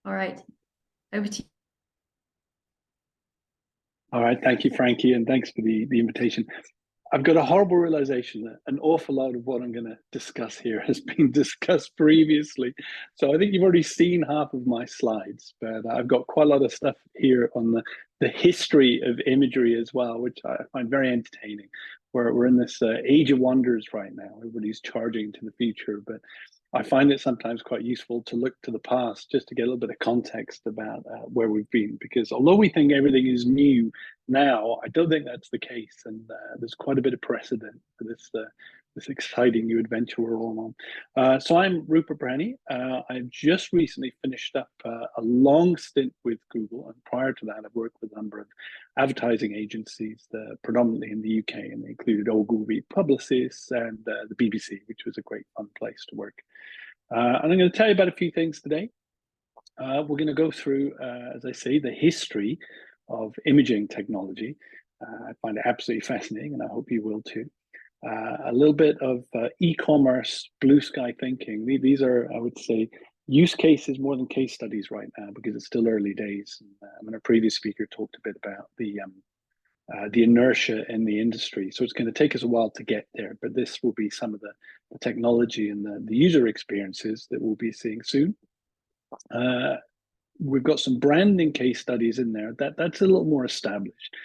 All right, over to you. All right, thank you, Frankie, and thanks for the invitation. I've got a horrible realization that an awful lot of what I'm going to discuss here has been discussed previously. So I think you've already seen half of my slides, but I've got quite a lot of stuff here on the history of imagery as well, which I find very entertaining. We're in this age of wonders right now. Everybody's charging to the future, but I find it sometimes quite useful to look to the past just to get a little bit of context about where we've been. Because although we think everything is new now, I don't think that's the case, and there's quite a bit of precedent for this exciting new adventure we're all on. So I'm Rupert Breheny. I've just recently finished up a long stint with Google, and prior to that, I've worked with a number of advertising agencies, predominantly in the UK, and they included Ogilvy Publicis and the BBC, which was a great fun place to work. And I'm going to tell you about a few things today. We're going to go through, as I say, the history of imaging technology. I find it absolutely fascinating, and I hope you will too. A little bit of e-commerce, blue sky thinking. These are, I would say, use cases more than case studies right now because it's still early days. And a previous speaker talked a bit about the inertia in the industry. So it's going to take us a while to get there, but this will be some of the technology and the user experiences that we'll be seeing soon. We've got some branding case studies in there that's a little more established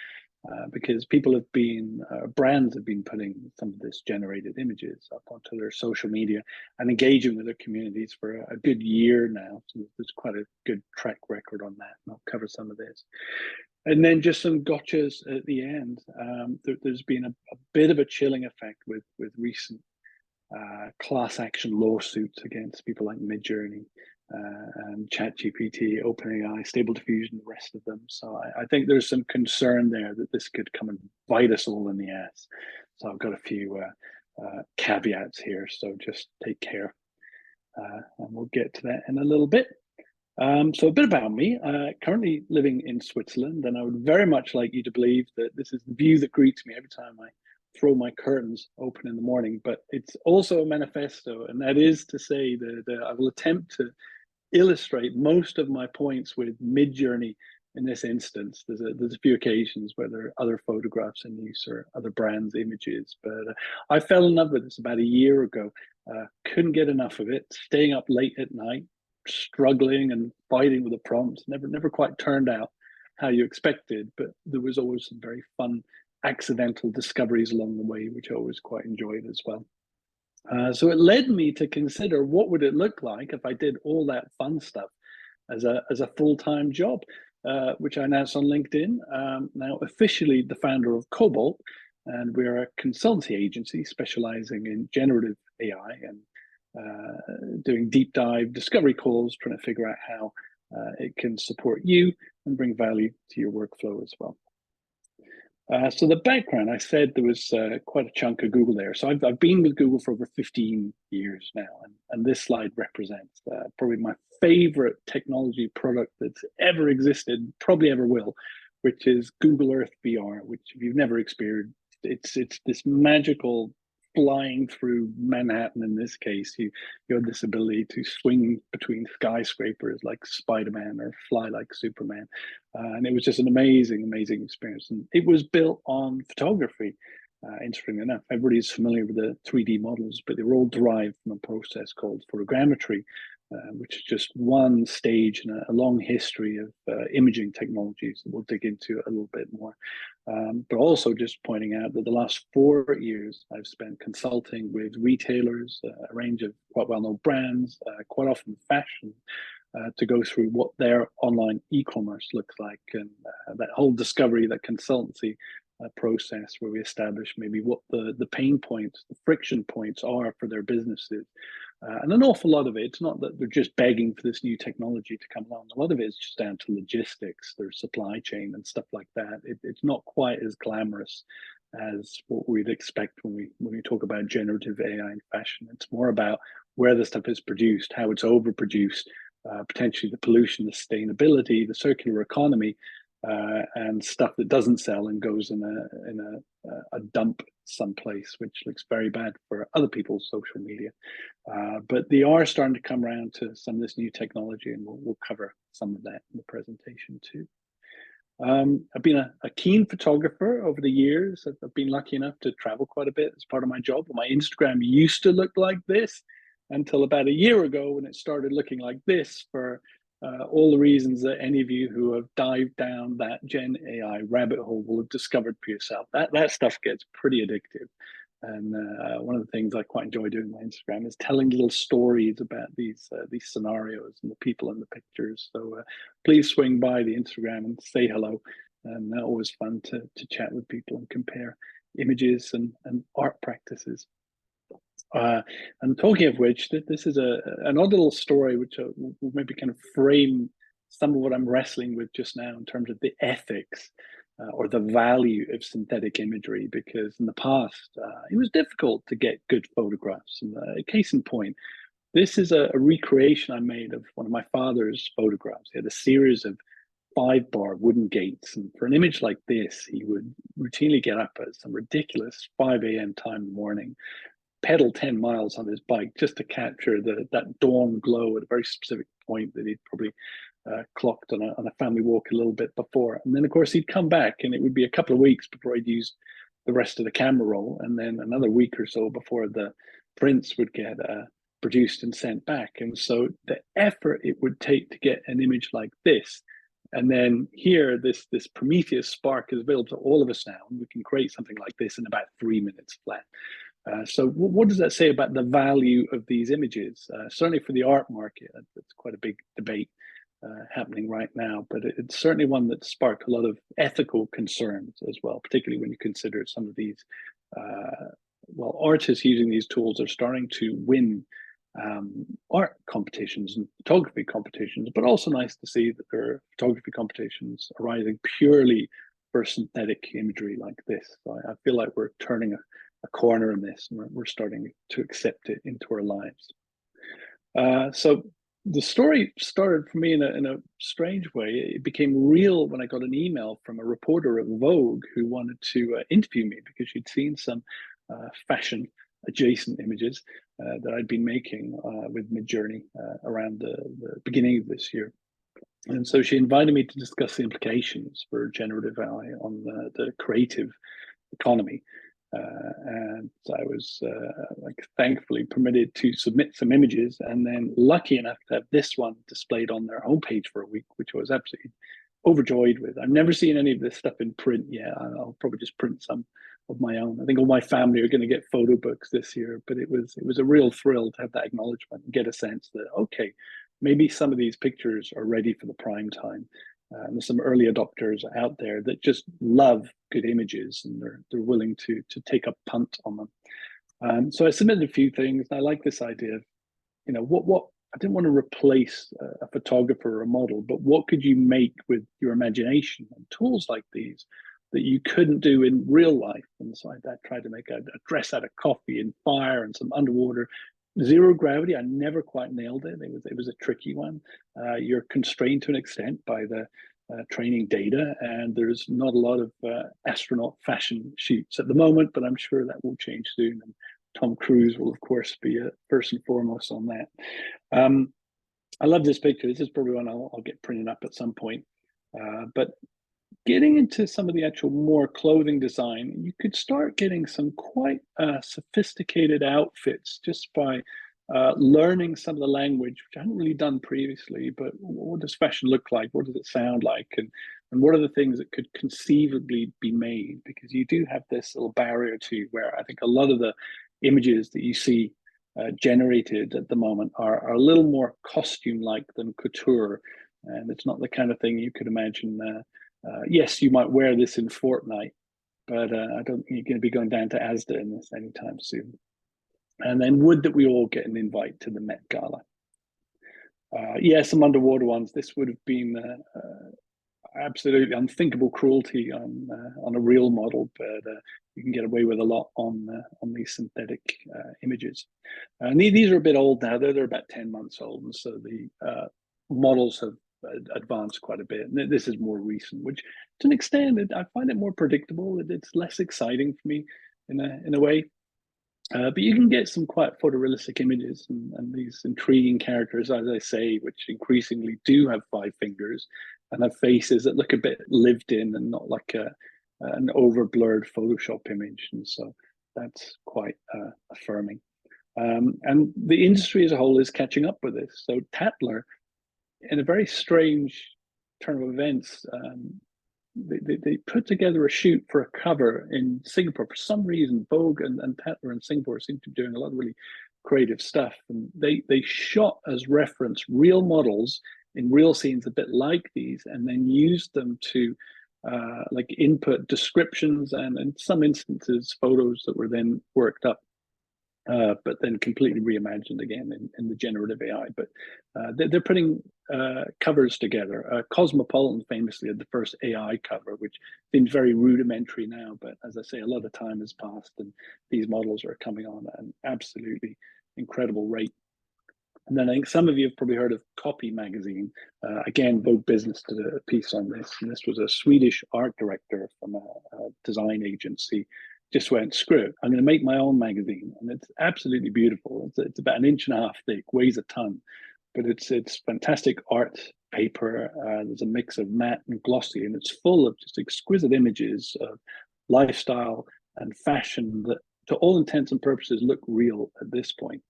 because brands have been putting some of this generated images up onto their social media and engaging with their communities for a good year now. So there's quite a good track record on that, and I'll cover some of this. And then just some gotchas at the end. There's been a bit of a chilling effect with recent class action lawsuits against people like Midjourney and ChatGPT, OpenAI, Stable Diffusion, the rest of them. So I think there's some concern there that this could come and bite us all in the ass. So I've got a few caveats here, so just take care. And we'll get to that in a little bit. So a bit about me, currently living in Switzerland, and I would very much like you to believe that this is the view that greets me every time I throw my curtains open in the morning, but it's also a manifesto, and that is to say that I will attempt to illustrate most of my points with Midjourney in this instance. There's a few occasions where there are other photographs in use or other brands' images, but I fell in love with this about a year ago. Couldn't get enough of it, staying up late at night, struggling and fighting with the prompts. Never quite turned out how you expected, but there was always some very fun accidental discoveries along the way, which I always quite enjoyed as well. So it led me to consider what would it look like if I did all that fun stuff as a full-time job, which I announced on LinkedIn. Now officially the founder of Cobalt, and we're a consultancy agency specializing in generative AI and doing deep dive discovery calls, trying to figure out how it can support you and bring value to your workflow as well. So the background, I said there was quite a chunk of Google there. So I've been with Google for over 15 years now, and this slide represents probably my favorite technology product that's ever existed, probably ever will, which is Google Earth VR, which if you've never experienced, it's this magical flying through Manhattan. In this case, you have this ability to swing between skyscrapers like Spider-Man or fly like Superman. And it was just an amazing experience. And it was built on photography. Interestingly enough, everybody's familiar with the 3D models, but they were all derived from a process called photogrammetry, which is just one stage in a long history of imaging technologies that we'll dig into a little bit more. But also just pointing out that the last 4 years I've spent consulting with retailers, a range of quite well-known brands, quite often fashion, to go through what their online e-commerce looks like, and that whole discovery, that consultancy process where we establish maybe what the pain points, the friction points are for their businesses. And an awful lot of it, it's not that they're just begging for this new technology to come along. A lot of it is just down to logistics, their supply chain and stuff like that. It's not quite as glamorous as what we'd expect when we talk about generative AI in fashion. It's more about where the stuff is produced, how it's overproduced, potentially the pollution, the sustainability, the circular economy, and stuff that doesn't sell and goes in a dump someplace, which looks very bad for other people's social media. But they are starting to come around to some of this new technology, and we'll cover some of that in the presentation too. I've been a keen photographer over the years. I've been lucky enough to travel quite a bit as part of my job. My Instagram used to look like this until about a year ago when it started looking like this for all the reasons that any of you who have dived down that Gen AI rabbit hole will have discovered for yourself. That stuff gets pretty addictive. And one of the things I quite enjoy doing on my Instagram is telling little stories about these scenarios and the people in the pictures. So please swing by the Instagram and say hello. And always fun to chat with people and compare images and art practices. And talking of which, this is an odd little story which will maybe kind of frame some of what I'm wrestling with just now in terms of the ethics or the value of synthetic imagery, because in the past it was difficult to get good photographs. And case in point, this is a recreation I made of one of my father's photographs. He had a series of 5-bar wooden gates, and for an image like this, he would routinely get up at some ridiculous 5 a.m. time in the morning, pedal 10 miles on his bike just to capture that dawn glow at a very specific point that he'd probably clocked on a family walk a little bit before. And then, of course, he'd come back, and it would be a couple of weeks before he'd used the rest of the camera roll, and then another week or so before the prints would get produced and sent back. And so the effort it would take to get an image like this, and then here, this Prometheus spark is available to all of us now, and we can create something like this in about 3 minutes flat. So what does that say about the value of these images? Certainly for the art market, it's quite a big debate happening right now, but it's certainly one that sparked a lot of ethical concerns as well, particularly when you consider some of these, artists using these tools are starting to win art competitions and photography competitions, but also nice to see that there are photography competitions arising purely for synthetic imagery like this. So I feel like we're turning a corner in this, and we're starting to accept it into our lives. So the story started for me in a strange way. It became real when I got an email from a reporter at Vogue who wanted to interview me because she'd seen some fashion adjacent images that I'd been making with Midjourney around the beginning of this year. And so she invited me to discuss the implications for generative AI on the creative economy. And I was thankfully permitted to submit some images, and then lucky enough to have this one displayed on their homepage for a week, which I was absolutely overjoyed with. I've never seen any of this stuff in print yet. I'll probably just print some of my own. I think all my family are going to get photo books this year, but it was a real thrill to have that acknowledgement and get a sense that, okay, maybe some of these pictures are ready for the prime time. There's some early adopters out there that just love good images, and they're willing to take a punt on them. So I submitted a few things, and I like this idea of, what I didn't want to replace a photographer or a model, but what could you make with your imagination and tools like these that you couldn't do in real life? And so I tried to make a dress out of coffee and fire and some underwater. Zero gravity, I never quite nailed it. It was a tricky one. You're constrained to an extent by the training data, and there's not a lot of astronaut fashion shoots at the moment, but I'm sure that will change soon. And Tom Cruise will, of course, be first and foremost on that. I love this picture. This is probably one I'll get printed up at some point. But getting into some of the actual more clothing design, you could start getting some quite sophisticated outfits just by learning some of the language, which I hadn't really done previously. But what does fashion look like? What does it sound like? And what are the things that could conceivably be made? Because you do have this little barrier to where I think a lot of the images that you see generated at the moment are a little more costume-like than couture. And it's not the kind of thing you could imagine yes, you might wear this in Fortnite, but I don't think you're going to be going down to Asda in this anytime soon. And then would that we all get an invite to the Met Gala. Yeah, some underwater ones. This would have been absolutely unthinkable cruelty on a real model, but you can get away with a lot on these synthetic images. And these are a bit old now. They're about 10 months old, and so the models have advanced quite a bit. And this is more recent, which to an extent, I find it more predictable. It's less exciting for me in a way. But you can get some quite photorealistic images and these intriguing characters, as I say, which increasingly do have 5 fingers and have faces that look a bit lived in and not like an over blurred Photoshop image. And so that's quite affirming. And the industry as a whole is catching up with this. So Tatler, in a very strange turn of events, they put together a shoot for a cover in Singapore. For some reason, Vogue and Tatler in Singapore seem to be doing a lot of really creative stuff. And they shot as reference real models in real scenes a bit like these, and then used them to like input descriptions and in some instances photos that were then worked up but then completely reimagined again in the generative AI. But they're putting covers together. Cosmopolitan famously had the first AI cover, which seems very rudimentary now. But as I say, a lot of time has passed, and these models are coming on at an absolutely incredible rate. And then I think some of you have probably heard of Copy magazine. Again, Vogue Business did a piece on this. And this was a Swedish art director from a design agency just went, screw it, I'm going to make my own magazine. And it's absolutely beautiful. It's about 1.5 inches thick, weighs a ton, but it's fantastic art paper. There's a mix of matte and glossy, and it's full of just exquisite images of lifestyle and fashion that, to all intents and purposes, look real at this point.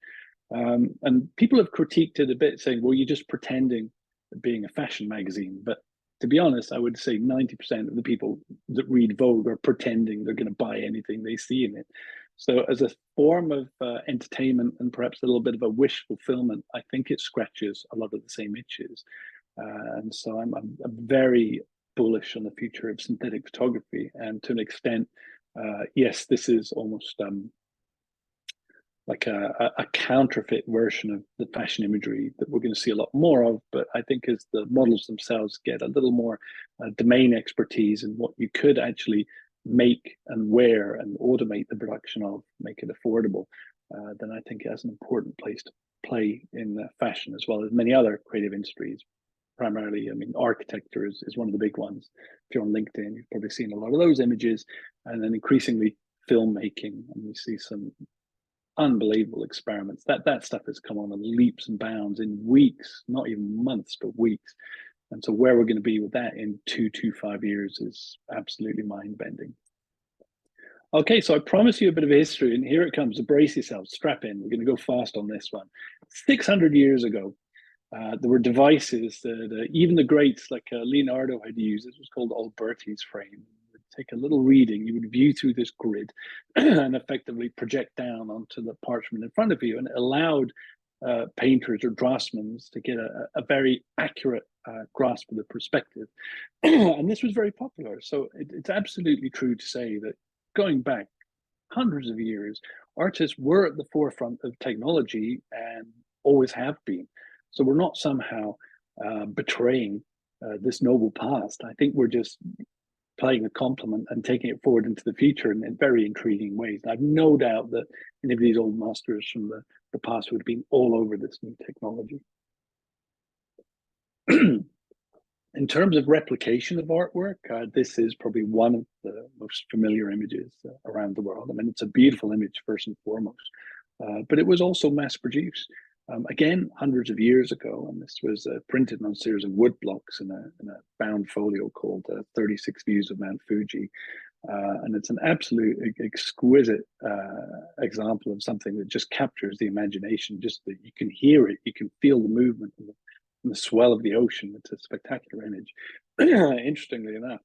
And people have critiqued it a bit, saying, well, you're just pretending being a fashion magazine. But to be honest, I would say 90% of the people that read Vogue are pretending they're going to buy anything they see in it. So as a form of entertainment and perhaps a little bit of a wish fulfillment, I think it scratches a lot of the same itches. And so I'm very bullish on the future of synthetic photography. And to an extent, yes, this is almost like a counterfeit version of the fashion imagery that we're going to see a lot more of. But I think as the models themselves get a little more domain expertise in what you could actually make and wear and automate the production of, make it affordable, then I think it has an important place to play in fashion as well as many other creative industries. Primarily, I mean, architecture is one of the big ones. If you're on LinkedIn, you've probably seen a lot of those images, and then increasingly filmmaking, and we see some unbelievable experiments. That stuff has come on in leaps and bounds in weeks, not even months, but weeks. And so where we're going to be with that in 2 to 5 years is absolutely mind-bending. Okay, so I promise you a bit of history, and here it comes. So brace yourselves, strap in. We're going to go fast on this one. 600 years ago, there were devices that even the greats like Leonardo had used. This was called Alberti's frame. Take a little reading, you would view through this grid and effectively project down onto the parchment in front of you, and it allowed painters or draftsmen to get a very accurate grasp of the perspective. And this was very popular. So it's absolutely true to say that going back hundreds of years, artists were at the forefront of technology and always have been. So we're not somehow betraying this noble past. I think we're just playing a compliment and taking it forward into the future in very intriguing ways. And I've no doubt that any of these old masters from the past would have been all over this new technology. In terms of replication of artwork, this is probably one of the most familiar images around the world. I mean, it's a beautiful image first and foremost, but it was also mass produced. Again, hundreds of years ago, and this was printed on a series of wood blocks in a bound folio called 36 Views of Mount Fuji. And it's an absolute exquisite example of something that just captures the imagination. Just that you can hear it, you can feel the movement and the swell of the ocean. It's a spectacular image. Interestingly enough,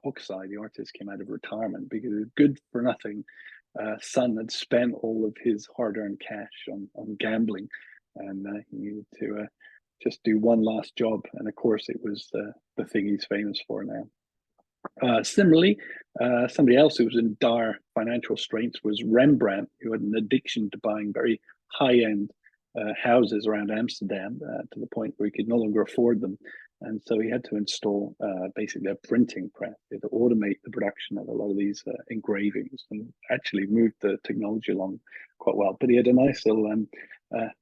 Hokusai, the artist, came out of retirement because his good for nothing son had spent all of his hard-earned cash on gambling, and he needed to just do one last job. And of course, it was the thing he's famous for now. Similarly, somebody else who was in dire financial straits was Rembrandt, who had an addiction to buying very high-end houses around Amsterdam to the point where he could no longer afford them. And so he had to install basically a printing press to automate the production of a lot of these engravings, and actually moved the technology along quite well. But he had a nice little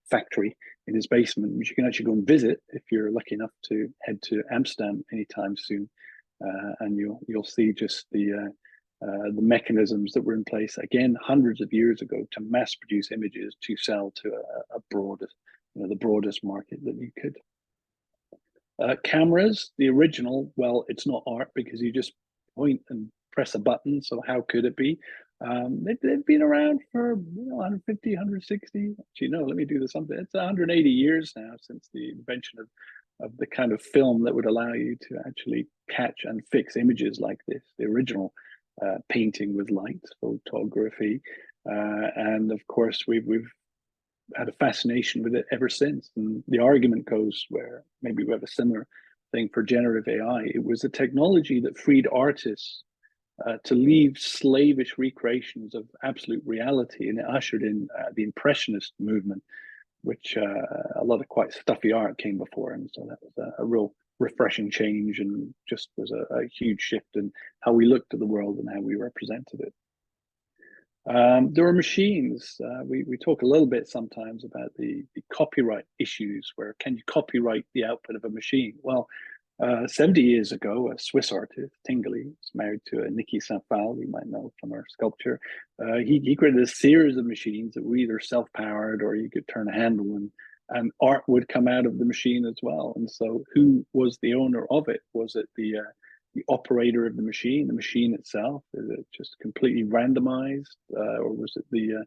factory in his basement, which you can actually go and visit if you're lucky enough to head to Amsterdam anytime soon. And you'll see just the mechanisms that were in place again hundreds of years ago to mass produce images to sell to a broadest, the broadest market that you could. Cameras, the original, well, it's not art because you just point and press a button. So how could it be? They've been around for 150, 160. Actually, no, let me do this something. It's 180 years now since the invention of the kind of film that would allow you to actually catch and fix images like this. The original painting with light, photography, and of course we've had a fascination with it ever since. And the argument goes where maybe we have a similar thing for generative AI. It was a technology that freed artists to leave slavish recreations of absolute reality, and it ushered in the Impressionist movement, which a lot of quite stuffy art came before. And so that was a real refreshing change and just was a huge shift in how we looked at the world and how we represented it. There are machines. We talk a little bit sometimes about the copyright issues, where can you copyright the output of a machine? Well, 70 years ago, a Swiss artist, Tingley, was married to a Nikki Saint-Phal, you might know from her sculpture. He created a series of machines that were either self-powered or you could turn a handle and art would come out of the machine as well. And so who was the owner of it? Was it the operator of the machine itself? Is it just completely randomized, or was it the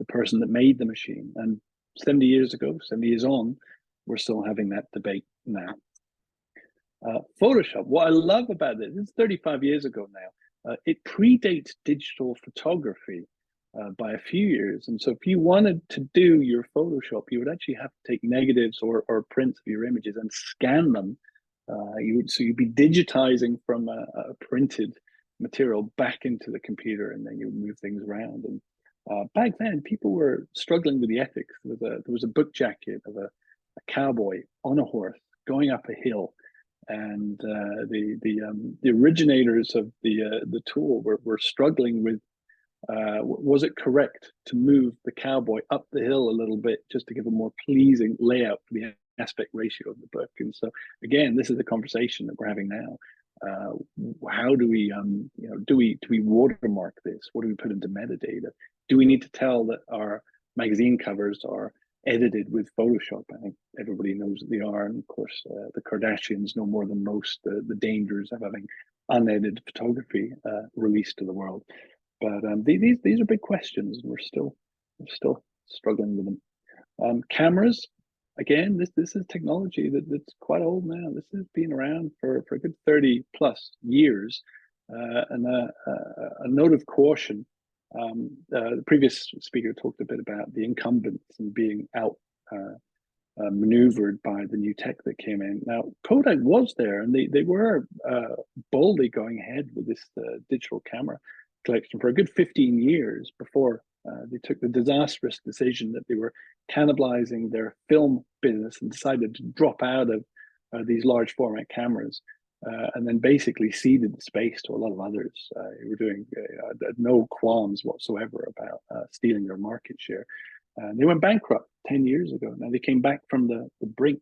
person that made the machine? And 70 years ago, 70 years on, we're still having that debate now. Photoshop. What I love about this is 35 years ago now. It predates digital photography by a few years, and so if you wanted to do your Photoshop, you would actually have to take negatives or prints of your images and scan them. So you'd be digitizing from a printed material back into the computer, and then you move things around. And back then, people were struggling with the ethics. There was a book jacket of a cowboy on a horse going up a hill, and the originators of the tool were struggling with, was it correct to move the cowboy up the hill a little bit just to give a more pleasing layout for the aspect ratio of the book? And so again, this is the conversation that we're having now. How do we do we watermark this? What do we put into metadata? Do we need to tell that our magazine covers are edited with Photoshop? I think everybody knows that they are, and of course the Kardashians know more than most the dangers of having unedited photography released to the world. But these are big questions, and we're still struggling with them. Cameras, again, this is technology that's quite old now. This has been around for a good 30 plus years. And a note of caution. The previous speaker talked a bit about the incumbents and being out maneuvered by the new tech that came in. Now, Kodak was there, and they were boldly going ahead with this digital camera collection for a good 15 years before they took the disastrous decision that they were cannibalizing their film business and decided to drop out of these large format cameras, and then basically ceded the space to a lot of others who were doing no qualms whatsoever about stealing their market share. They went bankrupt 10 years ago. Now they came back from the brink,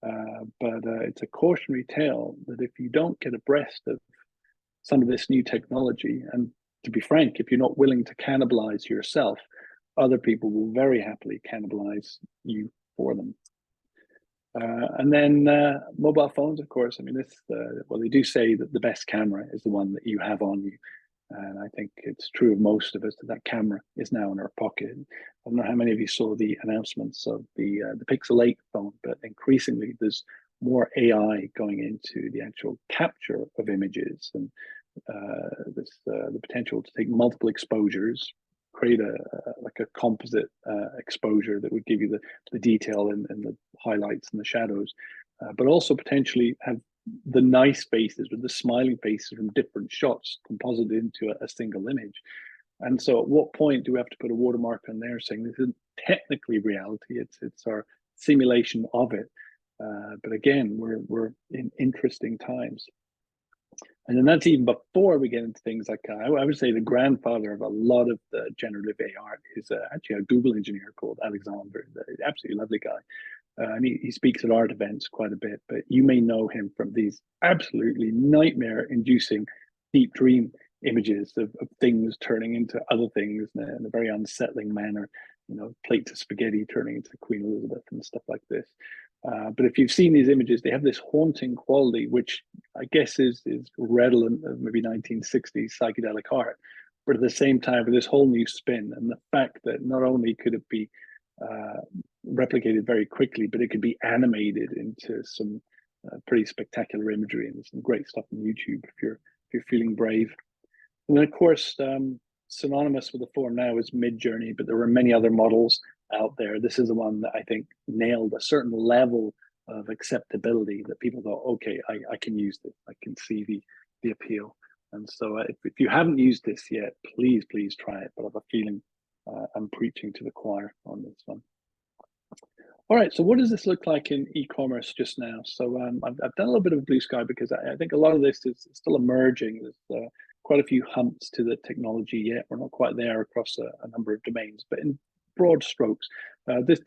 but it's a cautionary tale that if you don't get abreast of some of this new technology, and to be frank, if you're not willing to cannibalize yourself, other people will very happily cannibalize you for them. And then mobile phones, of course. I mean, well, they do say that the best camera is the one that you have on you. And I think it's true of most of us that camera is now in our pocket. I don't know how many of you saw the announcements of the Pixel 8 phone, but increasingly there's more AI going into the actual capture of images, and the potential to take multiple exposures, create like a composite exposure that would give you the detail and the highlights and the shadows, but also potentially have the nice faces or the smiling faces from different shots composited into a single image. And so at what point do we have to put a watermark on there saying this isn't technically reality, it's our simulation of it? But again, we're in interesting times. And then that's even before we get into things like, I would say the grandfather of a lot of the generative AI is actually a Google engineer called Alexander, the absolutely lovely guy. and he speaks at art events quite a bit, but you may know him from these absolutely nightmare-inducing deep dream images of things turning into other things in a very unsettling manner. Plates of spaghetti turning into Queen Elizabeth and stuff like this. But if you've seen these images, they have this haunting quality, which I guess is redolent of maybe 1960s psychedelic art, but at the same time with this whole new spin and the fact that not only could it be replicated very quickly, but it could be animated into some pretty spectacular imagery, and there's some great stuff on YouTube if you're feeling brave. And then, of course, synonymous with the form now is Midjourney, but there were many other models out there. This is the one that I think nailed a certain level of acceptability that people thought, okay, I can use this. I can see the appeal. And so if you haven't used this yet, please try it. But I have a feeling I'm preaching to the choir on this one. All right, so what does this look like in e-commerce just now? So I've done a little bit of blue sky because I think a lot of this is still emerging. There's quite a few humps to the technology yet. We're not quite there across a number of domains, but in broad strokes, this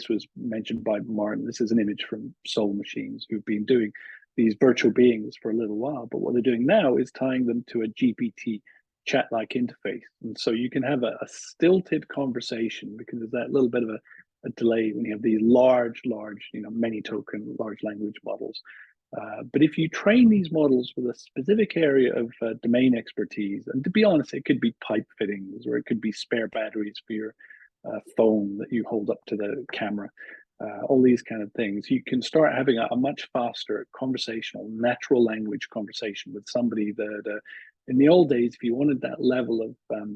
was mentioned by Martin. This is an image from Soul Machines, who've been doing these virtual beings for a little while, but what they're doing now is tying them to a GPT chat-like interface. And so you can have a stilted conversation because there's that little bit of a delay when you have these large, many token large language models. But if you train these models with a specific area of domain expertise, and to be honest, it could be pipe fittings or it could be spare batteries for your phone that you hold up to the camera, all these kind of things, you can start having a much faster conversational, natural language conversation with somebody that in the old days, if you wanted that level of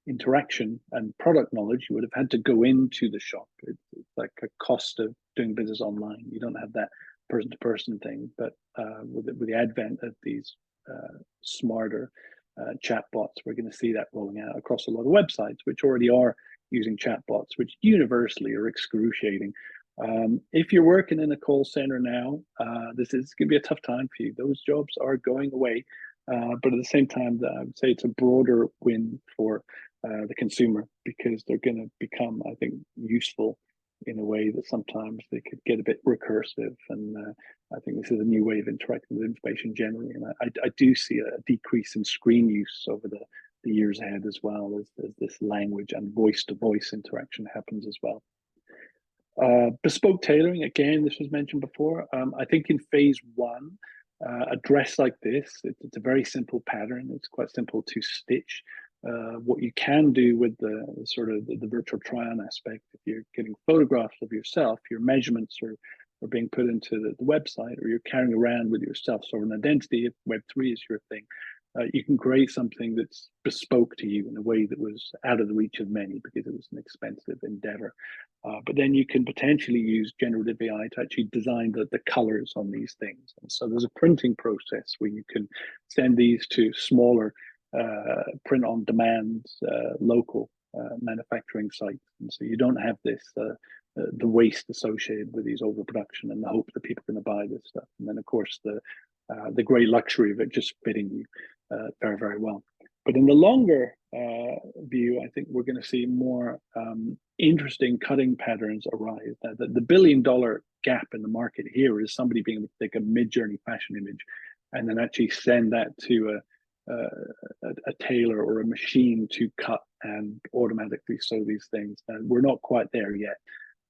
interaction and product knowledge, you would have had to go into the shop. It's like a cost of doing business online. You don't have that person-to-person thing. But with the advent of these smarter chatbots, we're going to see that rolling out across a lot of websites, which already are using chatbots, which universally are excruciating. If you're working in a call center now, this is going to be a tough time for you. Those jobs are going away. But at the same time, I would say it's a broader win for the consumer because they're going to become, I think, useful in a way that sometimes they could get a bit recursive. And I think this is a new way of interacting with information generally. And I do see a decrease in screen use over the years ahead as well as this language and voice-to-voice interaction happens as well. Bespoke tailoring, again, this was mentioned before. I think in phase one, a dress like this, it's a very simple pattern. It's quite simple to stitch. What you can do with the sort of the virtual try-on aspect, if you're getting photographs of yourself, your measurements are being put into the website, or you're carrying around with yourself sort of an identity, if Web3 is your thing, you can create something that's bespoke to you in a way that was out of the reach of many because it was an expensive endeavor. But then you can potentially use generative AI to actually design the colors on these things. And so there's a printing process where you can send these to smaller print on demand local manufacturing sites. And so you don't have this the waste associated with these overproduction and the hope that people are going to buy this stuff. And then of course the great luxury of it just fitting you very, very well. But in the longer view, I think we're going to see more interesting cutting patterns arise. The billion-dollar gap in the market here is somebody being able to take a mid-journey fashion image and then actually send that to a tailor or a machine to cut and automatically sew these things. And we're not quite there yet,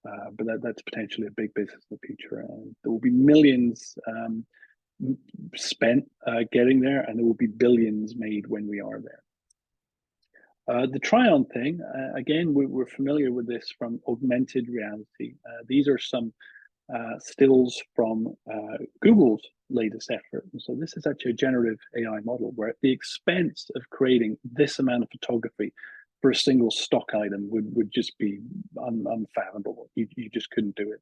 but that's potentially a big business in the future. And there will be millions spent getting there, and there will be billions made when we are there. The try-on thing, again, we're familiar with this from augmented reality. These are some stills from Google's latest effort. And so this is actually a generative AI model where at the expense of creating this amount of photography for a single stock item would just be unfathomable. You just couldn't do it.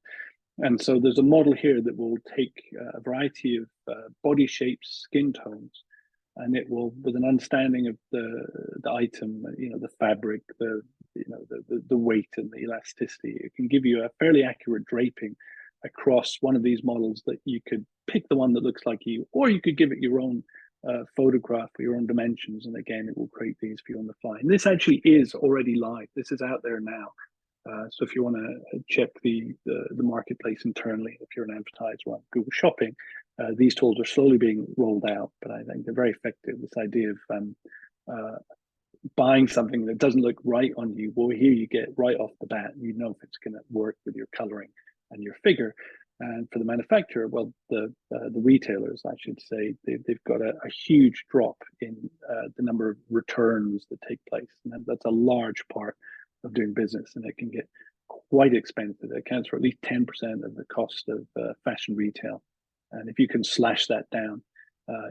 And so there's a model here that will take a variety of body shapes, skin tones, and it will, with an understanding of the item, the fabric, the weight and the elasticity, it can give you a fairly accurate draping across one of these models that you could pick the one that looks like you, or you could give it your own photograph or your own dimensions, and again, it will create these for you on the fly. And this actually is already live. This is out there now. So if you want to check the marketplace internally, if you're an advertiser on Google Shopping, these tools are slowly being rolled out, but I think they're very effective. This idea of uh, buying something that doesn't look right on you, well, here you get right off the bat, you know if it's going to work with your coloring and your figure. And for the manufacturer, well, the retailers, I should say, they've got a huge drop in the number of returns that take place, and that's a large part of doing business, and it can get quite expensive. It accounts for at least 10% of the cost of fashion retail, and if you can slash that down,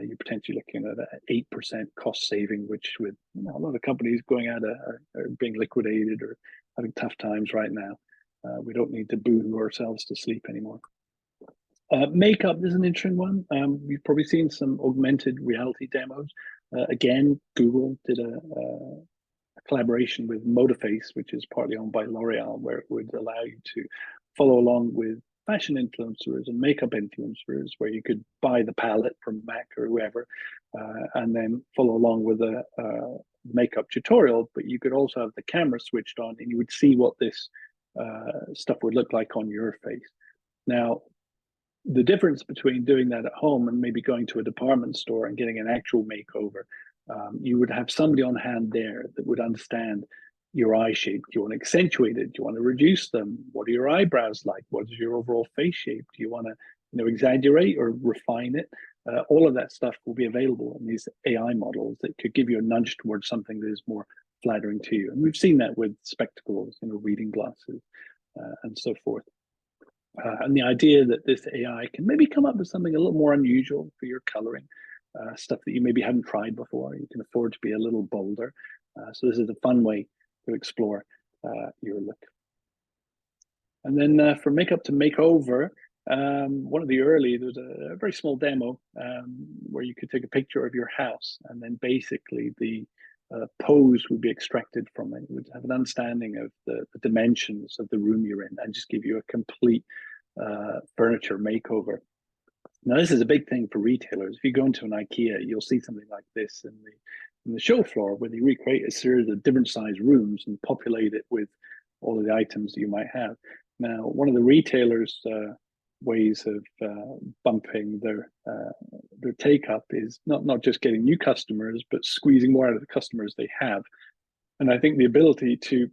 you're potentially looking at an 8% cost saving, which with a lot of companies going out are being liquidated or having tough times right now. We don't need to boo ourselves to sleep anymore. Makeup is an interesting one. You've probably seen some augmented reality demos. Again, Google did a collaboration with Modaface, which is partly owned by L'Oreal, where it would allow you to follow along with fashion influencers and makeup influencers, where you could buy the palette from Mac or whoever, and then follow along with a makeup tutorial. But you could also have the camera switched on, and you would see what this stuff would look like on your face. Now, the difference between doing that at home and maybe going to a department store and getting an actual makeover, you would have somebody on hand there that would understand your eye shape. Do you want to accentuate it? Do you want to reduce them? What are your eyebrows like? What is your overall face shape? Do you want to, exaggerate or refine it? All of that stuff will be available in these AI models that could give you a nudge towards something that is more flattering to you. And we've seen that with spectacles, reading glasses, and so forth. And the idea that this AI can maybe come up with something a little more unusual for your coloring, stuff that you maybe hadn't tried before. You can afford to be a little bolder. So this is a fun way to explore your look. And then for makeup to makeover, one of the early, there was a very small demo where you could take a picture of your house, and then basically the pose would be extracted from it. It would have an understanding of the dimensions of the room you're in and just give you a complete furniture makeover. Now, this is a big thing for retailers. If you go into an IKEA, you'll see something like this in the show floor, where they recreate a series of different size rooms and populate it with all of the items that you might have. Now, one of the retailers' ways of bumping their take up is not just getting new customers, but squeezing more out of the customers they have. And I think the ability to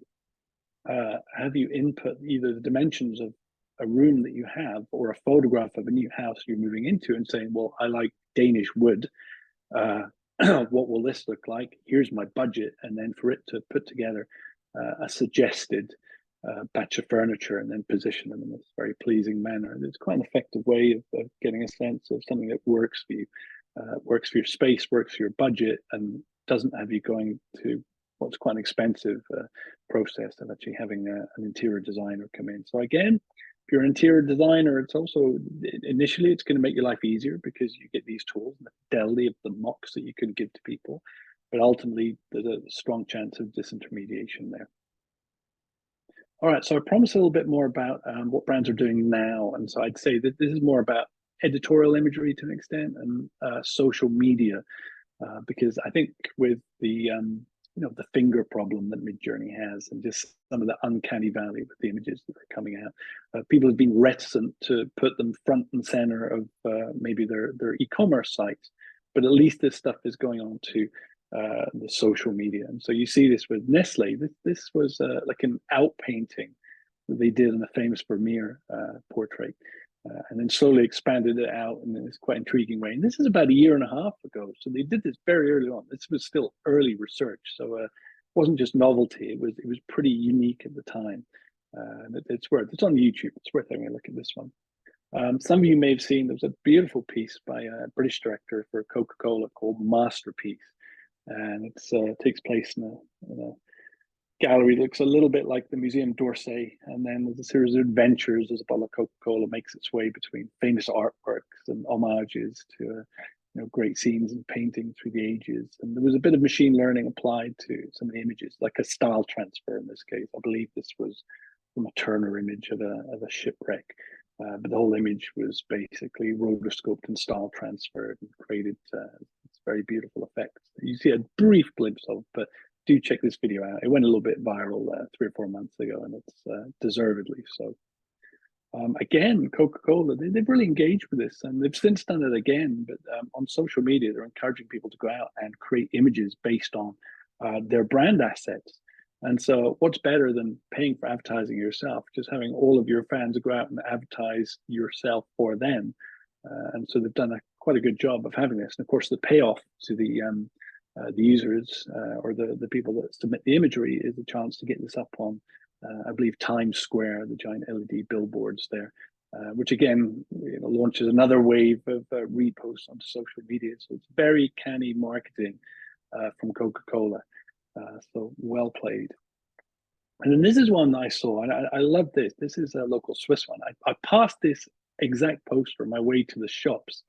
have you input either the dimensions of a room that you have or a photograph of a new house you're moving into and saying, well, I like Danish wood. What will this look like? Here's my budget. And then for it to put together a suggested batch of furniture and then position them in this very pleasing manner. It's quite an effective way of getting a sense of something that works for you, works for your space, works for your budget, and doesn't have you going to what's quite an expensive process of actually having an interior designer come in. So again, if you're an interior designer, it's also initially it's going to make your life easier because you get these tools and the fidelity of the mocks that you can give to people, but ultimately there's a strong chance of disintermediation there. All right, so I promised a little bit more about what brands are doing now, and so I'd say that this is more about editorial imagery to an extent and social media, because I think with the the finger problem that Midjourney has, and just some of the uncanny valley with the images that are coming out, people have been reticent to put them front and center of maybe their e-commerce sites, but at least this stuff is going on to the social media. And so you see this with Nestle. This was like an outpainting that they did in a famous Vermeer portrait, and then slowly expanded it out in this quite intriguing way. And this is about a year and a half ago. So they did this very early on. This was still early research. So it wasn't just novelty. It was pretty unique at the time. And it's on YouTube. It's worth having a look at this one. Some of you may have seen there was a beautiful piece by a British director for Coca-Cola called Masterpiece. And it takes place in a gallery that looks a little bit like the Museum d'Orsay. And then there's a series of adventures as a bottle of Coca-Cola makes its way between famous artworks and homages to great scenes and painting through the ages. And there was a bit of machine learning applied to some of the images, like a style transfer in this case. I believe this was from a Turner image of a shipwreck. But the whole image was basically rotoscoped and style transferred and created very beautiful effects. You see a brief glimpse of, but do check this video out. It went a little bit viral 3 or 4 months ago, and it's deservedly so. Again, Coca-Cola, they've really engaged with this, and they've since done it again. But on social media, they're encouraging people to go out and create images based on their brand assets. And so, what's better than paying for advertising yourself? Just having all of your fans go out and advertise yourself for them. And so, they've done quite a good job of having this. And of course, the payoff to the users or the people that submit the imagery is a chance to get this up on I believe Times Square, the giant LED billboards there, which again launches another wave of reposts onto social media. So it's very canny marketing from Coca-Cola. So well played. And then this is one I saw, and I love this. This is a local Swiss one. I passed this exact poster on my way to the shops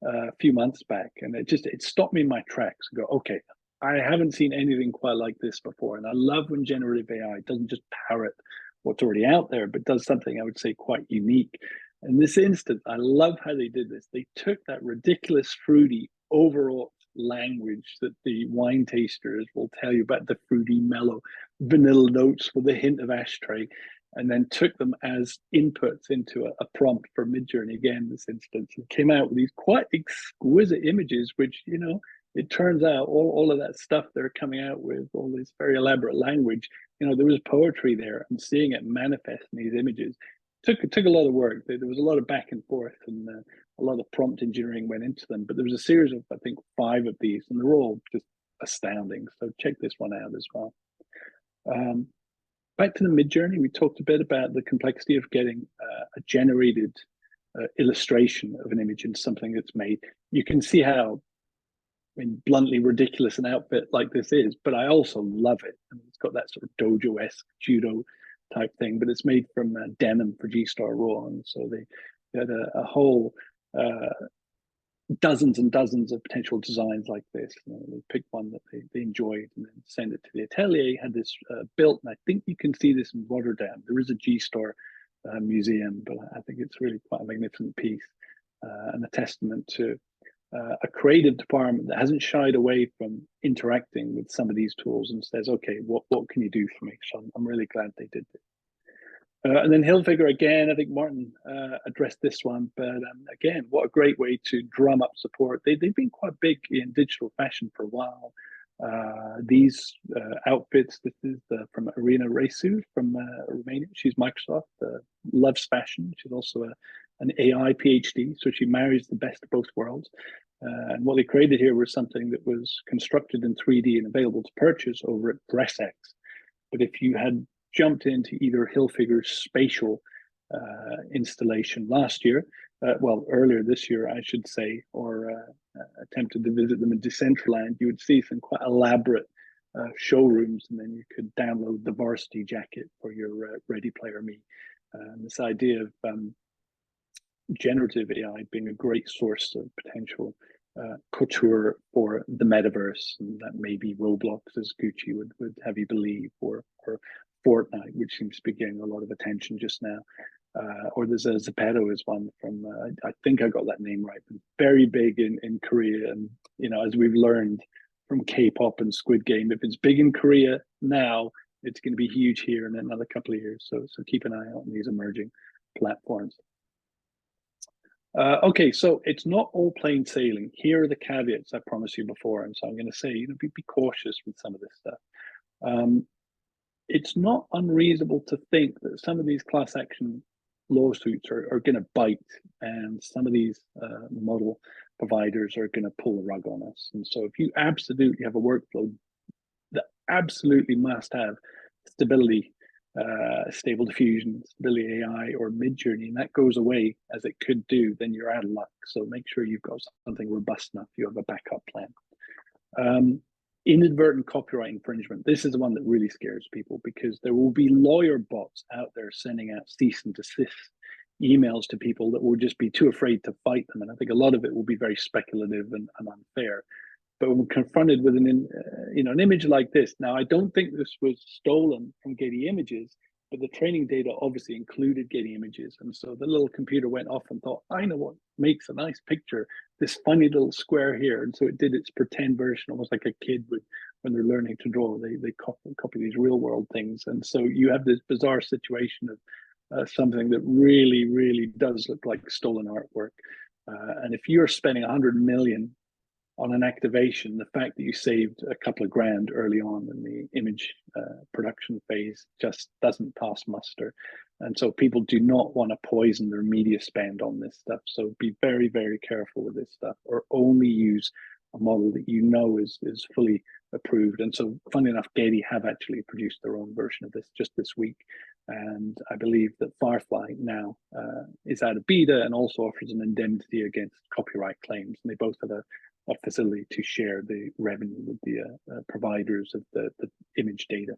a few months back, and it stopped me in my tracks and go, okay, I haven't seen anything quite like this before. And I love when generative AI doesn't just parrot what's already out there, but does something I would say quite unique. In this instance, I love how they did this. They took that ridiculous, fruity, overwrought language that the wine tasters will tell you about, the fruity, mellow, vanilla notes with a hint of ashtray, and then took them as inputs into a prompt for Midjourney again in this instance, and came out with these quite exquisite images, which, it turns out all of that stuff they're coming out with, all this very elaborate language, there was poetry there, and seeing it manifest in these images took a lot of work. There was a lot of back and forth, and a lot of prompt engineering went into them. But there was a series of, I think, 5 of these, and they're all just astounding. So check this one out as well. Back to the Midjourney, we talked a bit about the complexity of getting a generated illustration of an image in something that's made. You can see how, bluntly ridiculous an outfit like this is, but I also love it. And it's got that sort of dojo-esque judo type thing, but it's made from denim for G-Star Raw. And so they had a whole dozens and dozens of potential designs like this. They picked one that they enjoyed and then sent it to the atelier, had this built. And I think you can see this in Rotterdam. There is a G-Star museum, but I think it's really quite a magnificent piece and a testament to a creative department that hasn't shied away from interacting with some of these tools and says, okay, what can you do for me? So I'm really glad they did this. And then Hilfiger, again, I think Martin addressed this one, but again, what a great way to drum up support. They've been quite big in digital fashion for a while. These outfits, this is from Irina Resu from Romania. She's Microsoft, loves fashion. She's also an AI PhD, so she marries the best of both worlds. And what they created here was something that was constructed in 3D and available to purchase over at DressX. But if you had jumped into either Hilfiger's spatial installation last year, earlier this year, I should say, or attempted to visit them in Decentraland, you would see some quite elaborate showrooms, and then you could download the varsity jacket for your Ready Player Me. This idea of generative AI being a great source of potential couture for the metaverse, and that maybe Roblox, as Gucci would have you believe, or Fortnite, which seems to be getting a lot of attention just now. Or there's a Zepeto is one from, I think I got that name right, but very big in Korea. And, as we've learned from K-pop and Squid Game, if it's big in Korea now, it's going to be huge here in another couple of years. So keep an eye out on these emerging platforms. Okay, so it's not all plain sailing. Here are the caveats I promised you before. And so I'm going to say, be cautious with some of this stuff. It's not unreasonable to think that some of these class action lawsuits are going to bite, and some of these model providers are going to pull the rug on us. And so if you absolutely have a workflow that absolutely must have stability, stable diffusion, stability AI, or Midjourney, and that goes away as it could do, then you're out of luck. So make sure you've got something robust enough. You have a backup plan. Inadvertent copyright infringement. This is the one that really scares people, because there will be lawyer bots out there sending out cease and desist emails to people that will just be too afraid to fight them. And I think a lot of it will be very speculative and unfair. But when confronted with an image like this, now I don't think this was stolen from Getty Images, but the training data obviously included Getty Images. And so the little computer went off and thought, I know what makes a nice picture, this funny little square here. And so it did its pretend version, almost like a kid when they're learning to draw, they copy these real world things. And so you have this bizarre situation of something that really, really does look like stolen artwork. And if you're spending 100 million on an activation, the fact that you saved a couple of grand early on in the image production phase just doesn't pass muster. And so people do not want to poison their media spend on this stuff. So be very, very careful with this stuff, or only use a model that you know is fully approved. And so, funny enough, Getty have actually produced their own version of this just this week. And I believe that Firefly now is out of beta and also offers an indemnity against copyright claims. And they both have a facility to share the revenue with the providers of the image data.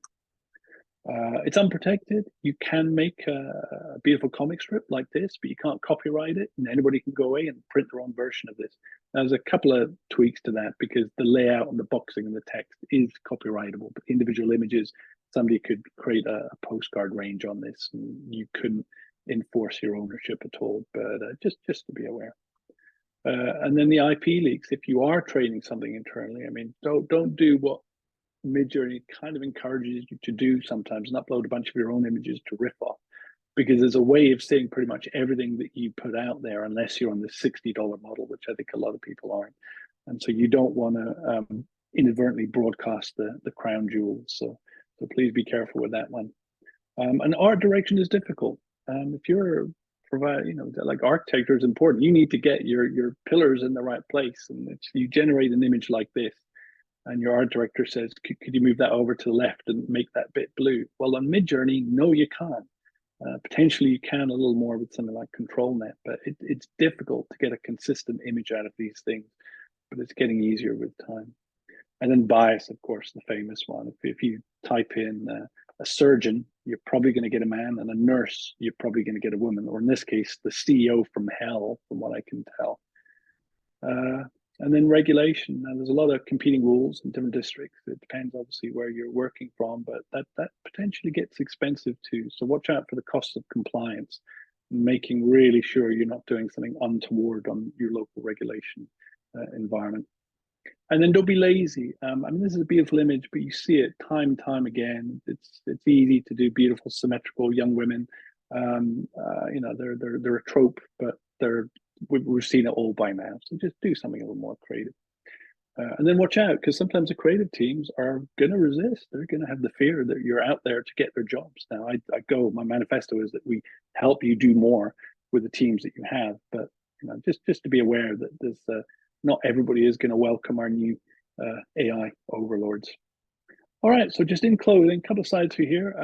It's unprotected. You can make a beautiful comic strip like this, but you can't copyright it, and anybody can go away and print their own version of this. Now, there's a couple of tweaks to that because the layout and the boxing and the text is copyrightable, but individual images, somebody could create a postcard range on this, and you couldn't enforce your ownership at all. But just to be aware. And then the IP leaks. If you are training something internally, I mean, don't do what Midjourney kind of encourages you to do sometimes, and upload a bunch of your own images to riff off, because there's a way of seeing pretty much everything that you put out there, unless you're on the $60 model, which I think a lot of people aren't. And so you don't want to inadvertently broadcast the crown jewels. So please be careful with that one. And art direction is difficult. If you're like architecture is important, you need to get your pillars in the right place. And if you generate an image like this, and your art director says, could you move that over to the left and make that bit blue? Well, on Midjourney, no, you can't. Potentially you can a little more with something like ControlNet, but it's difficult to get a consistent image out of these things, but it's getting easier with time. And then bias, of course, the famous one. If you type in a surgeon, you're probably going to get a man, and a nurse, you're probably going to get a woman, or in this case, the CEO from hell, from what I can tell. And then regulation. Now, there's a lot of competing rules in different districts. It depends, obviously, where you're working from, but that potentially gets expensive too. So watch out for the cost of compliance, making really sure you're not doing something untoward on your local regulation environment. And then don't be lazy. I mean, this is a beautiful image, but you see it time and time again. It's easy to do beautiful, symmetrical young women. They're a trope, but we've seen it all by now. So just do something a little more creative. And then watch out, because sometimes the creative teams are going to resist. They're going to have the fear that you're out there to get their jobs. Now, my manifesto is that we help you do more with the teams that you have, but just to be aware that there's not everybody is going to welcome our new AI overlords. All right, so just in closing, a couple of slides for here.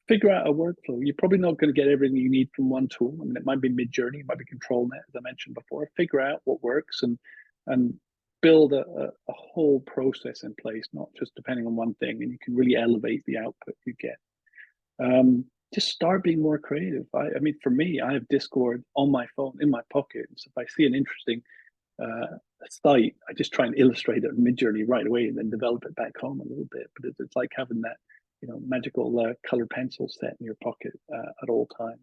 Figure out a workflow. You're probably not going to get everything you need from one tool. I mean, it might be Midjourney, it might be ControlNet, as I mentioned before. Figure out what works and build a whole process in place, not just depending on one thing, and you can really elevate the output you get. Just start being more creative. I mean, for me, I have Discord on my phone in my pocket. So if I see an interesting site, I just try and illustrate it in Midjourney right away, and then develop it back home a little bit. But it's like having that magical color pencil set in your pocket at all times.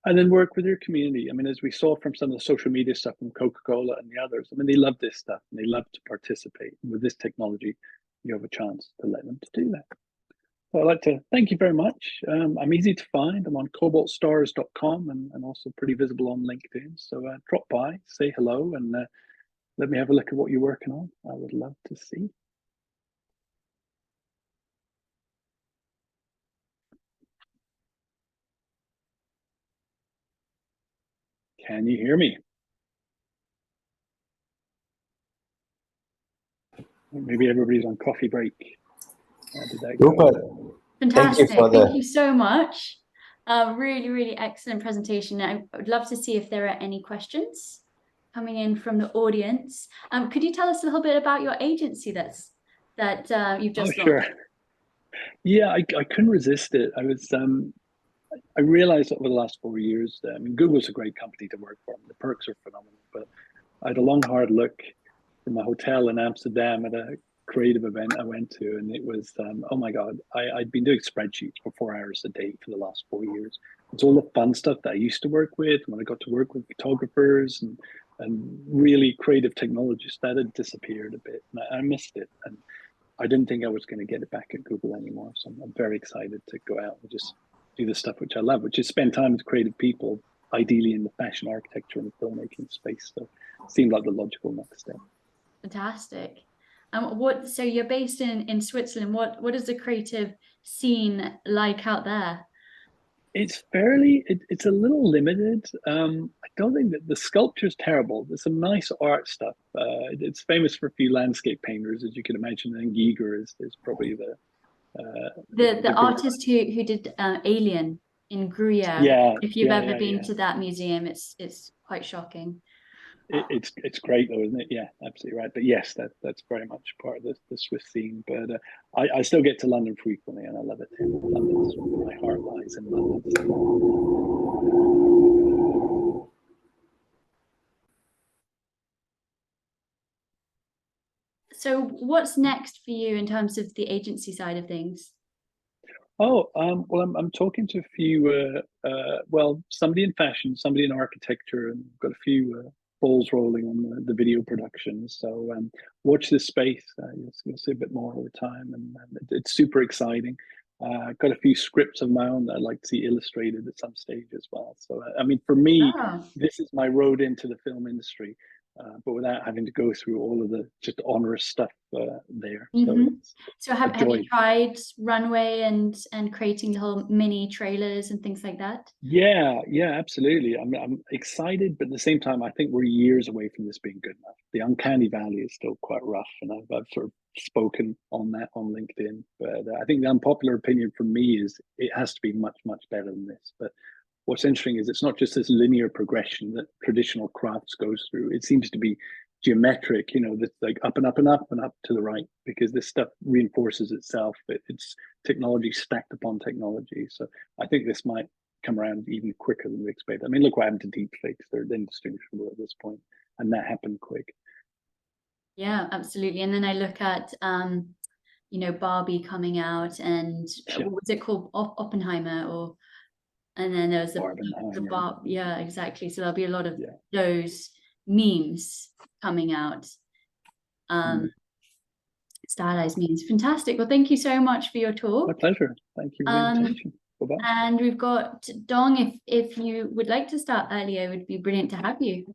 And then work with your community. I mean, as we saw from some of the social media stuff from Coca-Cola and the others, I mean, they love this stuff and they love to participate. And with this technology, you have a chance to let them to do that. So I'd like to thank you very much. I'm easy to find. I'm on cobaltstars.com and also pretty visible on LinkedIn. So drop by, say hello, and let me have a look at what you're working on. I would love to see. Can you hear me? Maybe everybody's on coffee break. How did that go? Rupert, Fantastic. thank you Thank you so much. Really, really excellent presentation. I would love to see if there are any questions coming in from the audience. Could you tell us a little bit about your agency that you've just launched? Sure. Yeah, I couldn't resist it. I realized over the last 4 years that, I mean, Google's a great company to work for. The perks are phenomenal, but I had a long, hard look from a hotel in Amsterdam at a creative event I went to, and it was, oh my God, I'd been doing spreadsheets for 4 hours a day for the last 4 years. It's all the fun stuff that I used to work with when I got to work with photographers and really creative technologists that had disappeared a bit. And I missed it. And I didn't think I was going to get it back at Google anymore. So I'm very excited to go out and just do the stuff which I love, which is spend time with creative people, ideally in the fashion architecture and the filmmaking space. So it seemed like the logical next step. Fantastic. So you're based in Switzerland. What is the creative scene like out there? It's it's a little limited. I don't think that the sculpture is terrible. There's some nice art stuff. It's famous for a few landscape painters, as you can imagine, and Giger is probably The the big one. artist who did Alien in Gruyere. Yeah, If you've yeah, ever yeah, been yeah. to that museum, it's quite shocking. It's great though, isn't it? Yeah, absolutely right. But yes, that's very much part of the Swiss scene. But I still get to London frequently, and I love it too. London's my heart lies in London. So what's next for you in terms of the agency side of things? Oh, well, I'm talking to a few, well, somebody in fashion, somebody in architecture, and got a few balls rolling on the video production. So watch this space. You'll see a bit more over time, and it's super exciting. Got a few scripts of my own that I'd like to see illustrated at some stage as well. So, I mean, for me, Oh. this is my road into the film industry, but without having to go through all of the just onerous stuff there. So Mm-hmm. it's So a have you joy. tried runway and creating the whole mini trailers and things like that? Yeah, yeah, absolutely. I'm excited, but at the same time, I think we're years away from this being good enough. The uncanny valley is still quite rough, and I've sort of spoken on that on LinkedIn. But I think the unpopular opinion from me is it has to be much, much better than this. But what's interesting is it's not just this linear progression that traditional crafts goes through. It seems to be geometric, that's like up and up and up and up to the right, because this stuff reinforces itself. It's technology stacked upon technology. So I think this might come around even quicker than we expect. I mean, look what happened to deep fakes. They're indistinguishable at this point, and that happened quick. Yeah, absolutely. And then I look at Barbie coming out, and Yeah, what was it called? Oppenheimer, and then there was the Barbenheimer. Barb. Yeah, exactly. So there'll be a lot of Yeah. those memes coming out. Um, Mm. stylized memes. Fantastic. Well, thank you so much for your My talk. pleasure. Thank you for the Um, invitation. Bye-bye. and we've got Dong. If you would like to start earlier, it would be brilliant to have you.